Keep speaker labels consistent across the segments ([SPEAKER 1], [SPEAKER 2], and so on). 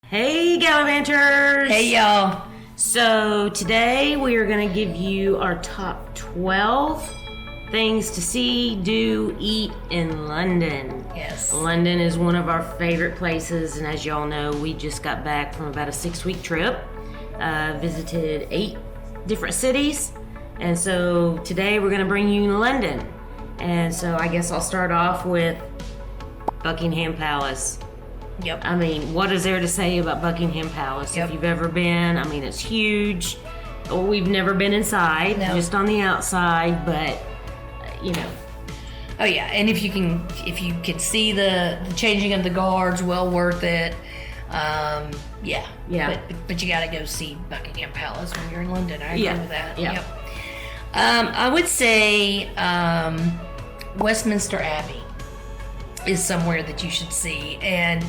[SPEAKER 1] Hey, Gallivanters!
[SPEAKER 2] Hey, y'all.
[SPEAKER 1] So, today we are going to give you our top 12 things to see, do, eat in London.
[SPEAKER 2] Yes.
[SPEAKER 1] London is one of our favorite places, and as y'all know, we just got back from about a 6-week trip, visited 8 different cities, and so today we're going to bring you London. And so I guess I'll start off with Buckingham Palace.
[SPEAKER 2] Yep.
[SPEAKER 1] I mean, what is there to say about Buckingham Palace?
[SPEAKER 2] Yep.
[SPEAKER 1] If you've ever been, I mean, it's huge. We've never been inside, just on the outside, but, you know.
[SPEAKER 2] Oh, yeah. And if you can see the changing of the guards, well worth it. Yeah. But you got to go see Buckingham Palace when you're in London. I agree with that.
[SPEAKER 1] Yeah.
[SPEAKER 2] Yep. I would say Westminster Abbey is somewhere that you should see. And,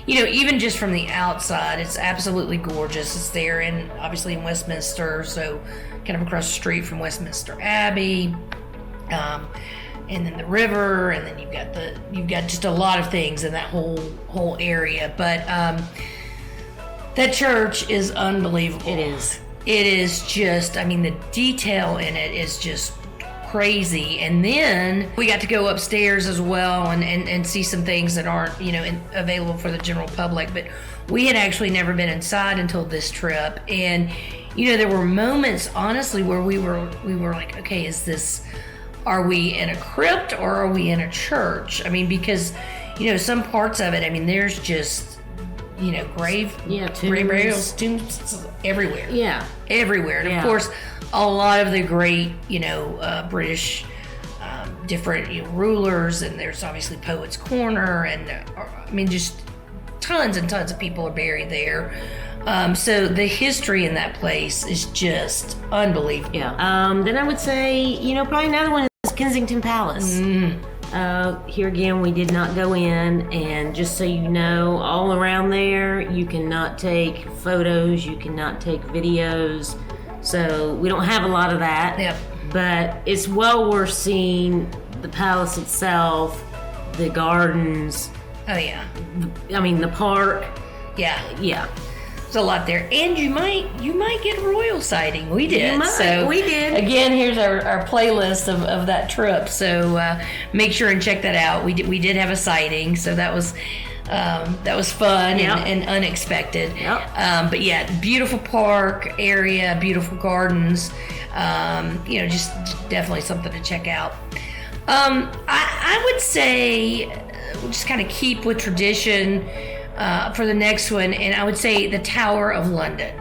[SPEAKER 2] you know, even just from the outside, it's absolutely gorgeous. It's there obviously in Westminster, so kind of across the street from Westminster Abbey. And then the river, and then you've got just a lot of things in that whole area. But that church is unbelievable. It is just, I mean, the detail in it is just crazy. And then we got to go upstairs as well and see some things that aren't, you know, available for the general public. But we had actually never been inside until this trip. And, you know, there were moments, honestly, where we were like, okay, are we in a crypt or are we in a church? I mean, because, you know, some parts of it, I mean, there's just, you know, grave burials, tombs everywhere.
[SPEAKER 1] Yeah.
[SPEAKER 2] Everywhere. And of course, a lot of the great, you know, British different rulers, and there's obviously Poets Corner, and I mean, just tons and tons of people are buried there. So the history in that place is just unbelievable.
[SPEAKER 1] Yeah. Then I would say, you know, probably another one is Kensington Palace. Here again, we did not go in, and just so you know, all around there, you cannot take photos, you cannot take videos, so we don't have a lot of that.
[SPEAKER 2] Yep.
[SPEAKER 1] But it's well worth seeing the palace itself, the gardens.
[SPEAKER 2] Oh yeah.
[SPEAKER 1] I mean, the park.
[SPEAKER 2] Yeah.
[SPEAKER 1] Yeah.
[SPEAKER 2] There's a lot there, and you might get a royal sighting. We did.
[SPEAKER 1] You might.
[SPEAKER 2] So
[SPEAKER 1] we did.
[SPEAKER 2] Again, here's our playlist of that trip. So make sure and check that out. We did have a sighting, so that was fun and unexpected.
[SPEAKER 1] Yep.
[SPEAKER 2] But yeah, beautiful park area, beautiful gardens. You know, just definitely something to check out. I would say we'll just kind of keep with tradition. For the next one, and I would say the Tower of London.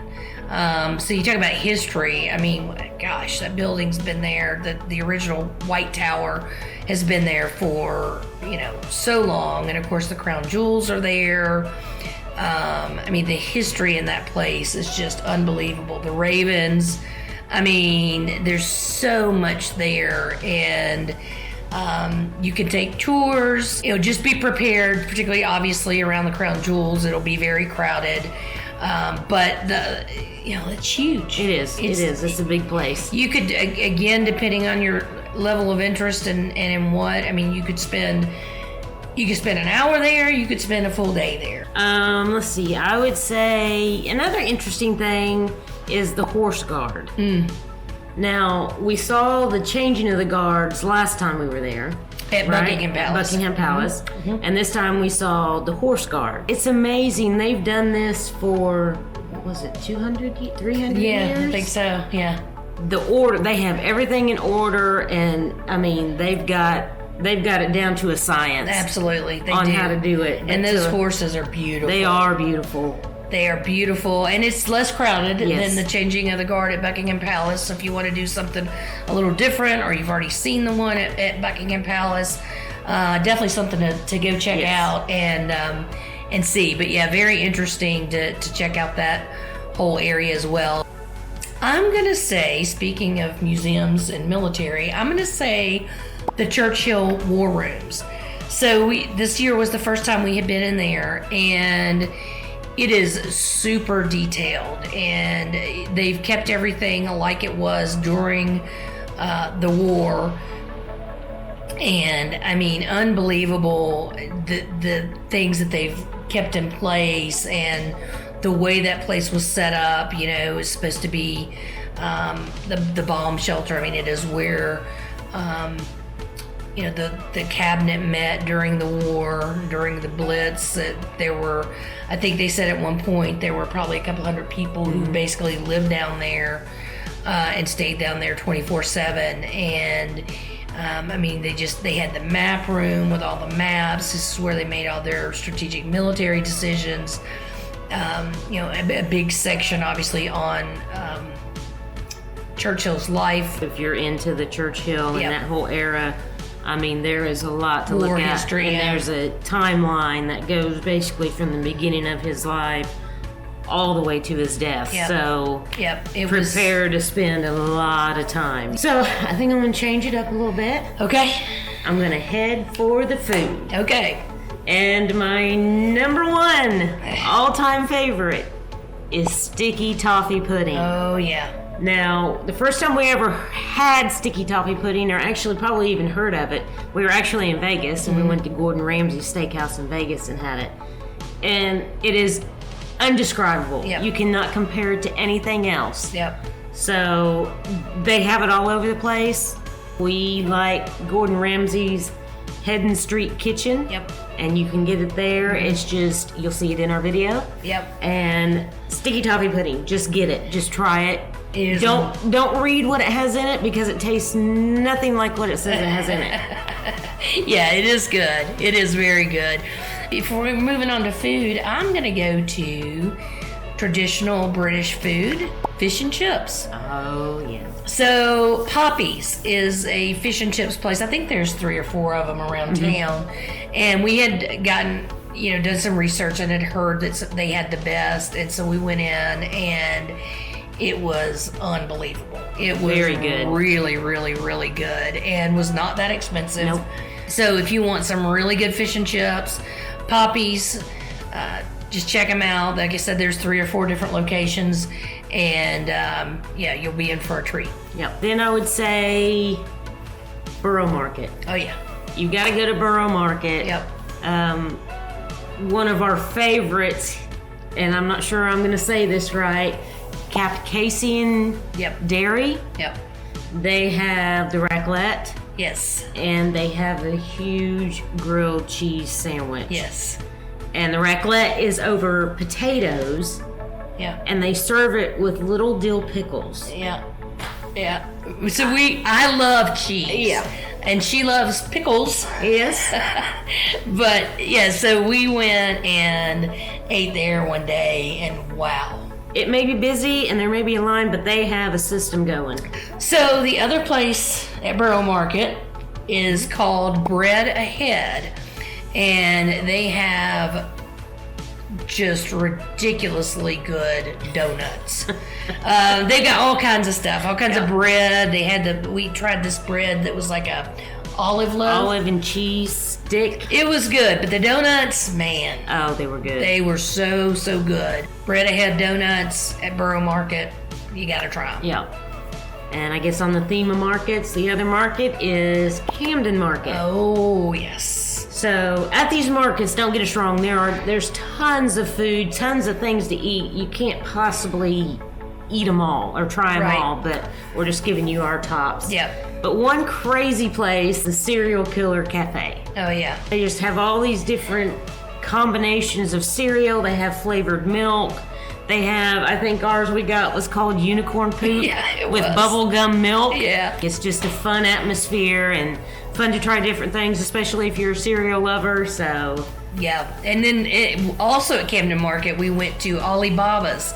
[SPEAKER 2] So you talk about history. I mean, gosh, that building's been there. The original White Tower has been there for, you know, so long, and of course the crown jewels are there. I mean, the history in that place is just unbelievable. The Ravens. I mean, there's so much there, and you can take tours. You know, just be prepared, particularly obviously around the crown jewels. It'll be very crowded, but it's huge.
[SPEAKER 1] It is. It's a big place.
[SPEAKER 2] You could, again, depending on your level of interest and in what, I mean, you could spend an hour there. You could spend a full day there.
[SPEAKER 1] Let's see. I would say another interesting thing is the horse guard. Now, we saw the changing of the guards last time we were there.
[SPEAKER 2] At Buckingham Palace.
[SPEAKER 1] Buckingham Palace. Mm-hmm. And this time we saw the horse guard. It's amazing. They've done this for, what was it, 200, 300 years?
[SPEAKER 2] Yeah, I think so, yeah.
[SPEAKER 1] The order, they have everything in order, and, I mean, they've got it down to a science.
[SPEAKER 2] Absolutely, they
[SPEAKER 1] on
[SPEAKER 2] do.
[SPEAKER 1] How to do it.
[SPEAKER 2] And those horses are beautiful.
[SPEAKER 1] They are beautiful.
[SPEAKER 2] They are beautiful, and it's less crowded than the changing of the guard at Buckingham Palace. So if you want to do something a little different, or you've already seen the one at Buckingham Palace, definitely something to go check out and see. But yeah, very interesting to check out that whole area as well. I'm going to say, speaking of museums and military, I'm going to say the Churchill War Rooms. So this year was the first time we had been in there, and it is super detailed, and they've kept everything like it was during the war. And I mean, unbelievable the things that they've kept in place, and the way that place was set up, you know, is supposed to be the bomb shelter. I mean, it is where you know, the cabinet met during the war, during the Blitz. That there were, I think they said at one point there were probably a couple hundred people who basically lived down there and stayed down there 24/7. And I mean, they had the map room with all the maps. This is where they made all their strategic military decisions. You know, a big section obviously on Churchill's life.
[SPEAKER 1] If you're into the Churchill and that whole era, I mean, there is a lot to
[SPEAKER 2] War
[SPEAKER 1] look at.
[SPEAKER 2] history,
[SPEAKER 1] and
[SPEAKER 2] yeah.
[SPEAKER 1] there's a timeline that goes basically from the beginning of his life all the way to his death.
[SPEAKER 2] Yep.
[SPEAKER 1] So
[SPEAKER 2] It was
[SPEAKER 1] prepare to spend a lot of time. So I think I'm going to change it up a little bit.
[SPEAKER 2] okay.
[SPEAKER 1] I'm going to head for the food.
[SPEAKER 2] Okay.
[SPEAKER 1] And my number one all-time favorite is sticky toffee pudding.
[SPEAKER 2] Oh yeah.
[SPEAKER 1] Now, the first time we ever had sticky toffee pudding, or actually probably even heard of it, we were actually in Vegas, and we went to Gordon Ramsay's Steakhouse in Vegas and had it. And it is undescribable.
[SPEAKER 2] Yep.
[SPEAKER 1] You cannot compare it to anything else.
[SPEAKER 2] Yep.
[SPEAKER 1] So they have it all over the place. We like Gordon Ramsay's Hedden Street Kitchen.
[SPEAKER 2] Yep.
[SPEAKER 1] And you can get it there. It's just, you'll see it in our video.
[SPEAKER 2] Yep.
[SPEAKER 1] And sticky toffee pudding, just get it. Just try it.
[SPEAKER 2] It is
[SPEAKER 1] Don't read what it has in it, because it tastes nothing like what it says it has in it.
[SPEAKER 2] Yeah, it is good. It is very good. If we're moving on to food, I'm going to go to traditional British food, fish and chips.
[SPEAKER 1] Oh, yeah.
[SPEAKER 2] So Poppy's is a fish and chips place. I think there's 3 or 4 of them around town. And we had gotten, you know, done some research and had heard that they had the best. And so we went in, and it was unbelievable. It was
[SPEAKER 1] very good.
[SPEAKER 2] Really, really, really good, and was not that expensive.
[SPEAKER 1] Nope.
[SPEAKER 2] So if you want some really good fish and chips, Poppy's, just check them out. Like I said, there's 3 or 4 different locations, and yeah, you'll be in for a treat.
[SPEAKER 1] Yep. Then I would say Borough Market.
[SPEAKER 2] Oh yeah.
[SPEAKER 1] You got to go to Borough Market.
[SPEAKER 2] Yep.
[SPEAKER 1] One of our favorites, and I'm not sure I'm going to say this right, Kappacasein Dairy.
[SPEAKER 2] Yep.
[SPEAKER 1] They have the raclette,
[SPEAKER 2] Yes.
[SPEAKER 1] and they have a huge grilled cheese sandwich.
[SPEAKER 2] Yes.
[SPEAKER 1] And the raclette is over potatoes,
[SPEAKER 2] Yeah.
[SPEAKER 1] and they serve it with little dill pickles.
[SPEAKER 2] Yeah. Yeah. So I love cheese.
[SPEAKER 1] Yeah.
[SPEAKER 2] And she loves pickles.
[SPEAKER 1] Yes.
[SPEAKER 2] But yeah, so we went and ate there one day, and wow.
[SPEAKER 1] It may be busy and there may be a line, but they have a system going.
[SPEAKER 2] So the other place at Borough Market is called Bread Ahead, and they have just ridiculously good donuts. They've got all kinds of stuff, all kinds of bread. We tried this bread that was like a olive loaf.
[SPEAKER 1] Olive and cheese stick.
[SPEAKER 2] It was good, but the donuts, man,
[SPEAKER 1] Oh, they were good.
[SPEAKER 2] they were so good. Bread Ahead donuts at Borough Market, you gotta try them.
[SPEAKER 1] Yeah. And I guess on the theme of markets, the other market is Camden Market.
[SPEAKER 2] Oh yes.
[SPEAKER 1] So at these markets, don't get us wrong, there's tons of food, tons of things to eat. You can't possibly eat them all or try them
[SPEAKER 2] Right.
[SPEAKER 1] all, but we're just giving you our tops.
[SPEAKER 2] Yep.
[SPEAKER 1] But one crazy place, the Cereal Killer Cafe.
[SPEAKER 2] Oh yeah.
[SPEAKER 1] They just have all these different combinations of cereal. They have flavored milk. They have, I think ours we got was called unicorn poop
[SPEAKER 2] Yeah, it
[SPEAKER 1] with
[SPEAKER 2] was.
[SPEAKER 1] bubblegum milk.
[SPEAKER 2] Yeah.
[SPEAKER 1] It's just a fun atmosphere and fun to try different things, especially if you're a cereal lover. So
[SPEAKER 2] Yeah, and then also at Camden Market, we went to Oli Baba's,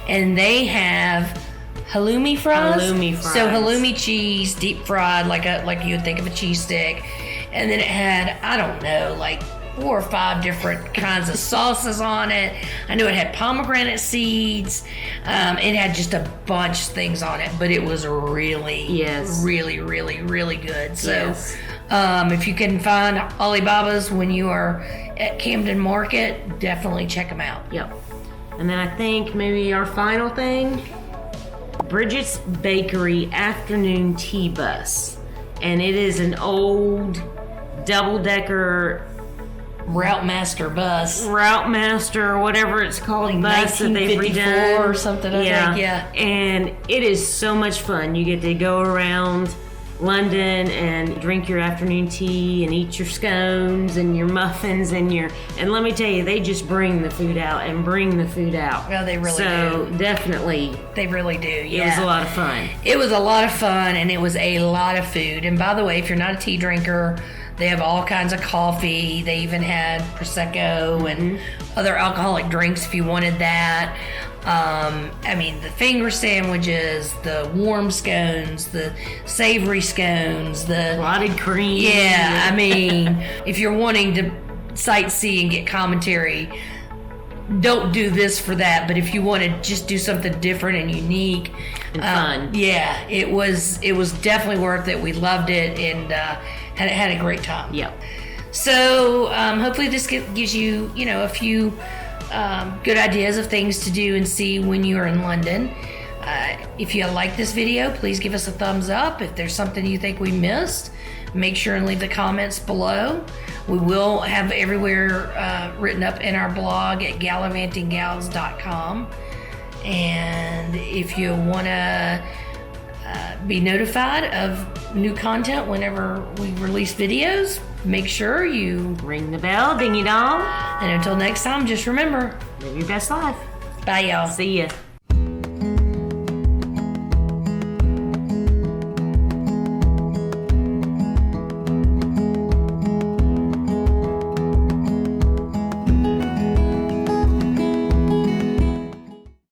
[SPEAKER 2] and they have halloumi fries.
[SPEAKER 1] Halloumi fries.
[SPEAKER 2] So halloumi cheese, deep fried, like you would think of a cheese stick, and then it had, I don't know, like 4 or 5 different kinds of sauces on it. I know it had pomegranate seeds. It had just a bunch of things on it, but it was really, really good. So
[SPEAKER 1] Yes.
[SPEAKER 2] if you can find Oli Baba's when you are at Camden Market, definitely check them out.
[SPEAKER 1] yep. And then I think maybe our final thing, Brigit's Bakery Afternoon Tea Bus. And it is an old double-decker
[SPEAKER 2] Route Master bus.
[SPEAKER 1] Route Master or whatever it's called,
[SPEAKER 2] Like
[SPEAKER 1] bus that they've
[SPEAKER 2] 1954
[SPEAKER 1] redone
[SPEAKER 2] or something, I think, yeah.
[SPEAKER 1] And it is so much fun. You get to go around London and drink your afternoon tea and eat your scones and your muffins and let me tell you, they just bring the food out.
[SPEAKER 2] Well, they really
[SPEAKER 1] so definitely
[SPEAKER 2] They really do, yeah.
[SPEAKER 1] it was a lot of fun.
[SPEAKER 2] It was a lot of fun, and it was a lot of food. And by the way, if you're not a tea drinker, they have all kinds of coffee. They even had Prosecco and other alcoholic drinks if you wanted that. I mean, the finger sandwiches, the warm scones, the savory scones, the
[SPEAKER 1] Clotted cream.
[SPEAKER 2] yeah. I mean, if you're wanting to sightsee and get commentary, don't do this for that. But if you want to just do something different and unique
[SPEAKER 1] And fun.
[SPEAKER 2] yeah, it was definitely worth it. We loved it and had a great time.
[SPEAKER 1] Yep.
[SPEAKER 2] So hopefully this gives you a few good ideas of things to do and see when you're in London. If you like this video, please give us a thumbs up. If there's something you think we missed, make sure and leave the comments below. We will have everywhere written up in our blog at gallivantinggals.com. And if you want to be notified of new content whenever we release videos, make sure you
[SPEAKER 1] Ring the bell, dingy dong.
[SPEAKER 2] and until next time, just remember,
[SPEAKER 1] Live your best life.
[SPEAKER 2] bye y'all.
[SPEAKER 1] See ya.